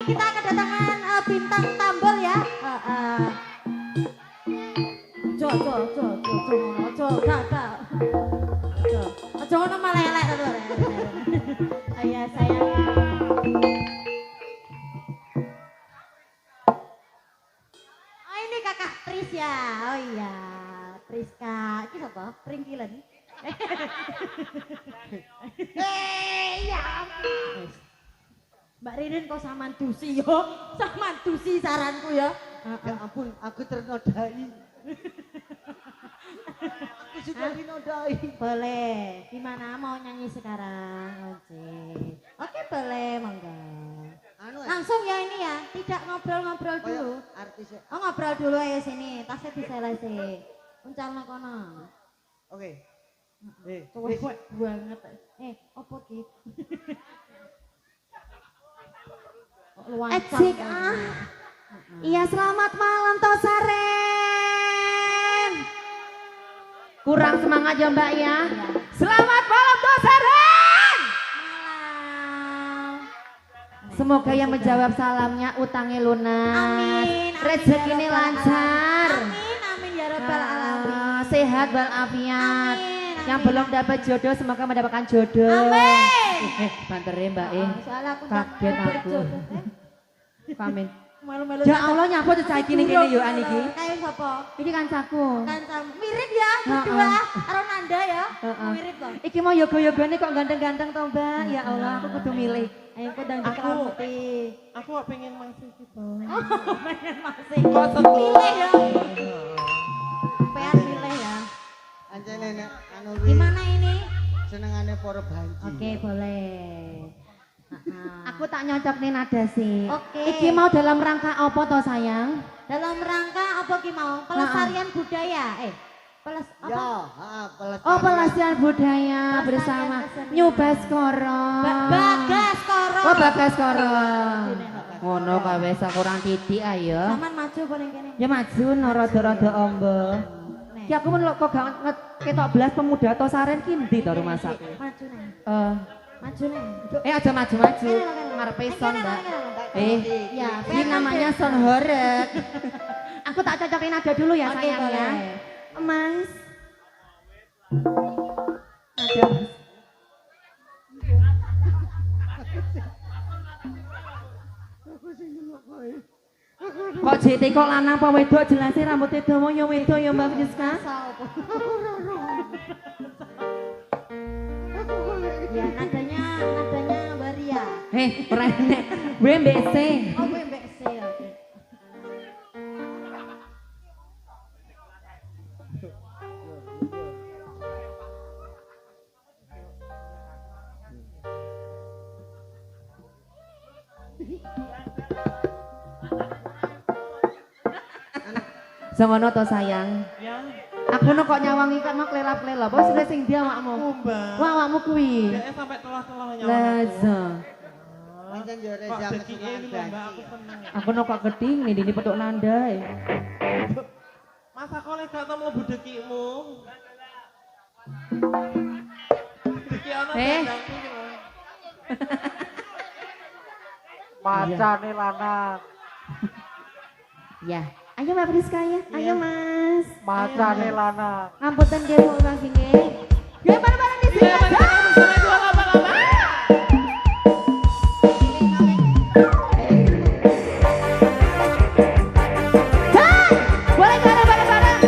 kita kedatangan bintang tampil ya. Jo, kakak. Jo, nama lelek tuh. Ayah sayang. Oh ini kakak Tris ya. Oh iya, Priska. Ini apa? Pringkilan. Ya. Mbak Ririn kok samandusi yo, samandusi saranku ya. Ya ampun, aku ternodai. Aku sudah dinodai. Boleh. Gimana mau nyanyi sekarang? Oke, boleh, monggo. Anu langsung ya ini ya, tidak ngobrol-ngobrol dulu. Artis. Oh ngobrol dulu ayo sini, tasnya diselesi. Uncal kono. Oke. Cuek banget. Opo ki? Ecik ah. Iya selamat malam Tosaren. Kurang semangat ya Mbak ya. Selamat malam Tosaren. Malam. Semoga yang menjawab salamnya utangnya lunas. Amin. Rezekinya lancar. Amin ya rabbal alamin. Sehat walafiat. Yang belum dapat jodoh semoga mendapatkan jodoh. Amin. Banterin Mbak Soalnya aku kaget aku. Amin. Malu-malu. Ya Allah nyapa tuh saiki ning kene yo an iki. Kayak sapa? Iki kancaku. Kancam mirip ya berdua karo Nanda ya. Mirip kok. Iki mau yoga-yogane kok ganteng-ganteng to, Mbak. Ya Allah, aku kudu milih. Ayo kodang dikeramati. Aku pengen masih gitu. Pengen masih. Milih ya. Pengen milih ya. Anjane anu Gimana ini? senengane para banci. Oke, boleh. Aku tak nyocok nih nada sih. Oke. Iki mau dalam rangka apa toh sayang? Dalam rangka apa ki mau? Pelestarian budaya. Peles apa? Ya, pelestarian. Oh pelestarian budaya bersama New Baskoro. Bagaskoro. Oh Bagaskoro. Ngono kae wis kurang titik ayo. Saman maju paling kene. Ya maju no rada-rada ombo. Ki aku men kok gak ketok belas pemuda Tosaren ki ndi to rumah sakit. Maju nih. Maju nih. Aja maju-maju. Ngarepe son, Mbak. Ya, ini namanya son horek. Aku tak cocokin nada dulu ya Oke, sayang ya. boleh. Mas. Nada Mas. Kok JT kok lanang apa wedok jelasnya rambutnya dawa ya wedok ya Mbak Friska. Ya nadanya Waria. Renek. WMBC. Oh WMBC oke. Semono to sayang. Ya. Aku no kok nyawangi kan mau kelelap-kelelap. Apa sudah sing dia awakmu? Wah awakmu kuwi. Dia sampai telah-telah nyawa. Laza. Pancen yo rezeki ini lho Mbak, aku seneng. Aku no kok geding nih di petuk nandai. Masa kok lek gak tau mlebu dekimu? Deki ana tandangku ki. Macane lanang. Ya. Ayo Mbak Friska ya. Ayo Mas. Macane lanang. Ngampunten nggih Bu Bang nggih. Ya bareng-bareng di sini. Boleh bareng-bareng.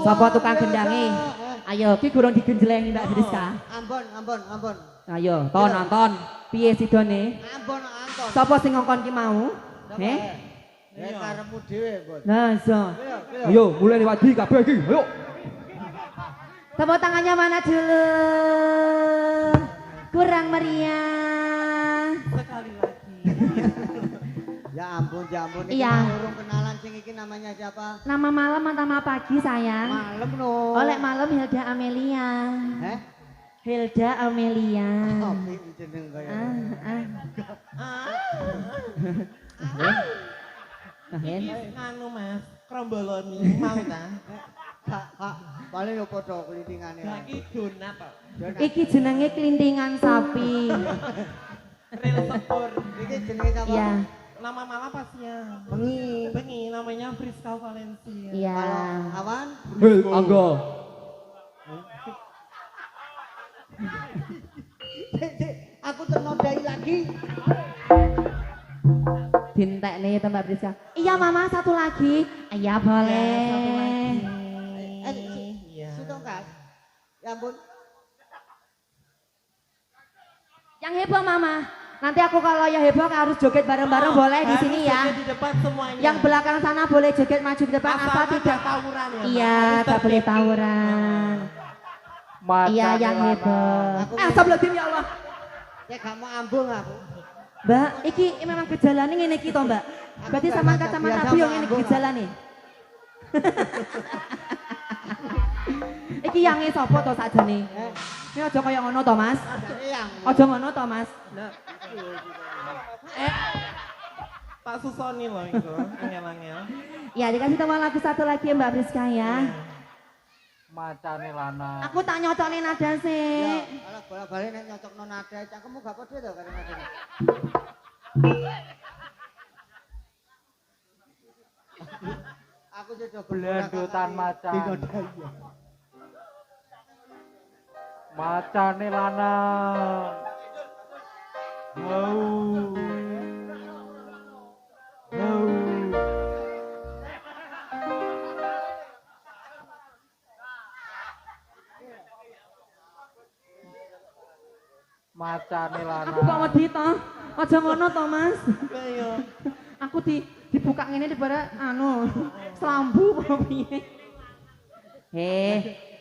Sapa tukang gendange? Ayo, ki gurung digenjlengi Mbak Friska. Ampun. Ayo, nonton. Piye sidone? Ampun. Sapa sing ngongkon ki mau? Heh? Ya karepmu dhewe, Bos. Nah, so. Ayo. Ayo, mulai lewat di kabeh iki. Ayo. Tepuk tangannya mana dulu? Kurang meriah. Sekali lagi. Ya ampun. Ini Iya. urung kenalan sing iki namanya siapa? Nama malam atau nama pagi sayang? Malam no. Oleh malam Hilda Amelia. Heh? Hilda Amelia. Oh, iki jeneng kaya. Iki nganu Mas, kromboloni mau ta? Kak, paling yo padha klintingane. Lah iki donat kok. Iki jenenge kelintingan sapi. Ril sepur. Iki jenenge siapa? Iya. Nama malah pasnya. Bengi. Namanya Friska Valencia. Iya. Kalau awan? Angga. Aku ternodai lagi. Dintek nih Mbak Priska. Iya Mama, satu lagi. Iya boleh. Iya. Sutongkas. Ya ampun. Yang heboh Mama. Nanti aku kalau yang heboh harus joget bareng-bareng boleh di sini ya. Di depan semuanya. Yang belakang sana boleh joget maju ke depan apa tidak? Tawuran ya. Iya, tak boleh tawuran. Iya, yang heboh. Sebelum tim ya Allah. Ya gak mau ambung aku. Mbak, iki memang gejalane ngene iki to, Mbak. Berarti sama kacamata Nabi yang ngene gejalane. Iki yange sapa to sakjane? Ini aja kaya ngono to, Mas. Aja ngono to, Mas. Tak susoni loh itu, angel-angel. Ya, dikasih teman lagu satu lagi ya Mbak Friska ya. Macane lanang. Aku tak nyocokne nada sih. Ya, kalau bola-balik nek nyocokno nada, cangkemmu gak padha to karo nada. Aku sudah Blendutan macan. Macane lanang. Mau. Mau. Macane lanang. Aku kok wedi to. Aja ngono to, Mas. Ayo. Aku dibuka ngene dibara anu selambu apa piye.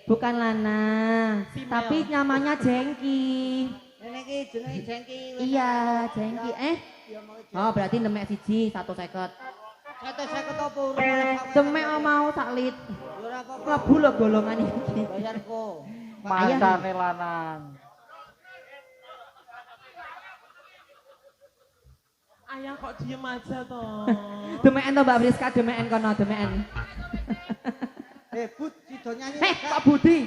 Bukan lanang, tapi namanya Jengki. Ini ki jenenge Jengki. Iya, Jengki. Oh, berarti demek siji 150. 150 apa urung? Demek mau saklit. Ora apa-apa. Mlebu lho golongan iki. Bayarku. Macane lanang. Ayah kok diem aja toh. Demeken to Mbak Friska, demeken kono, demeken. Bud, sido nyanyi. Pak Budi.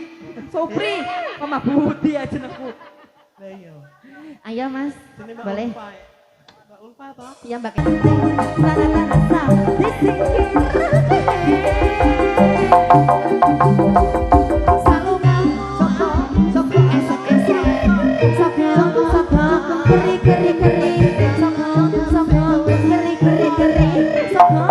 Supri, kok Mbak Budi aja jenengku. Lah iya. Ayo Mas, Sini Mbak boleh. Ulfa. Mbak Ulfa toh. Iya Mbak. Rasa selalu mau soko esek soko keri keri keri soko keri keri keri soko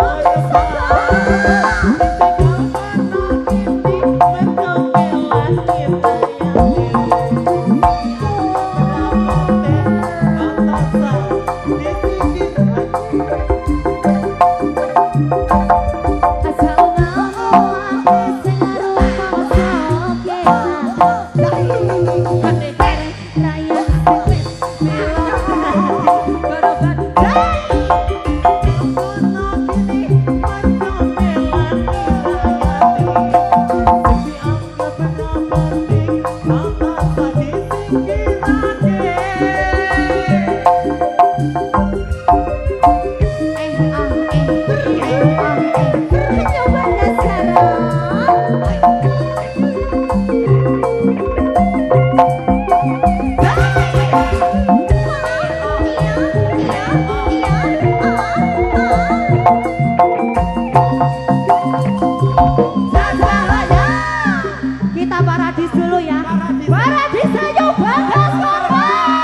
Kita paradis dulu ya. Paradis ayo bagas korban.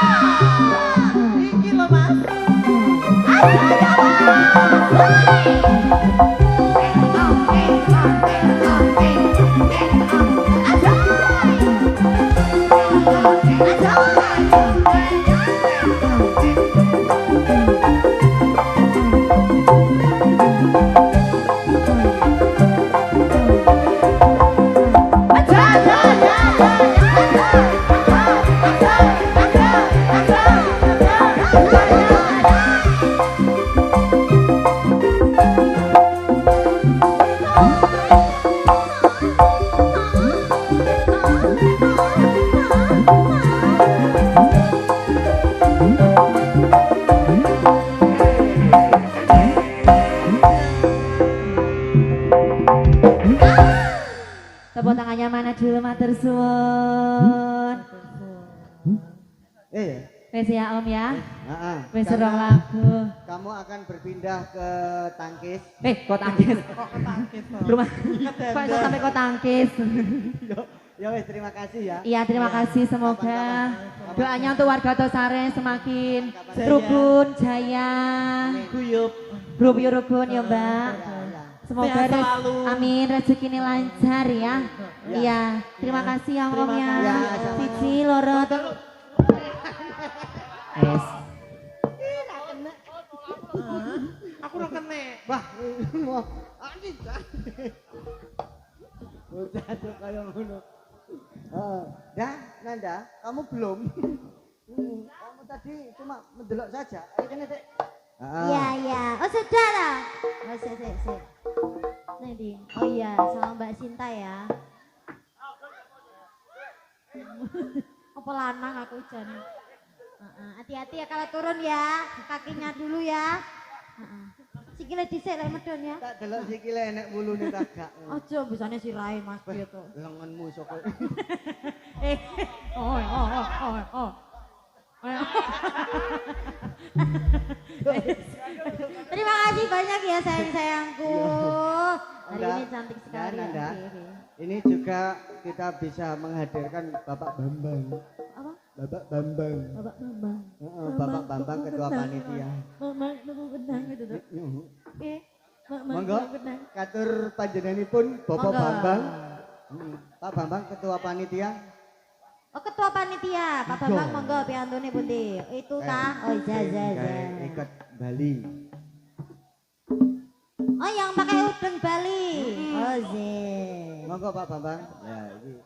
Iki loh Mas. Tepuk tangannya mana dulu matur suwun. Wes ya Om ya. Wes serong lagu. Kamu akan berpindah ke tangkis. Kok tangkis? Kok ketangkis toh. Rumah. Kok iso sampai kok tangkis? Ya wes terima kasih ya. Iya terima kasih, semoga doanya untuk warga Tosaren semakin rukun, jaya, Guyup. rukun ya Mbak. Semoga Sehat selalu. amin rezeki ini lancar ya. Iya terima kasih ya Om ya. kasih. Cici loro Es. Aku ora kene. Wah, mau anjing. Bocah tuh kayak ngono. Dah, Nanda, kamu belum. Kamu tadi cuma mendelok saja. Ayo kene, Dek. Iya, iya. Oh, sudah lah. Oh, sip. Nih, Ding. Oh iya, sama Mbak Sinta ya. Apa lanang aku jan. Hati-hati ya kalau turun ya. Kakinya dulu ya. Sikile dhisik lek medon ya. Tak delok sikile enek wulune kagak. Ojo bisane sirahe Mas piye to. Lenganmu soko. Oh. Terima kasih banyak ya sayang-sayangku. Hari ini cantik sekali. Nanda, Oke. ini juga kita bisa menghadirkan Bapak Bambang. Apa? Bapak Bambang. Bapak Bambang. Bapak Bambang ketua panitia. Mama nunggu benang gitu tuh. Oke. Monggo, katur panjenenganipun Bapak Monggo. Bambang. Pak Bambang ketua panitia. Oh ketua panitia, Pak Bambang monggo piantune pundi? Itu kah? Oh iya. Ikut Bali. Oh yang pakai udeng Bali. Oh iya. Monggo Pak Bambang. Ya, ini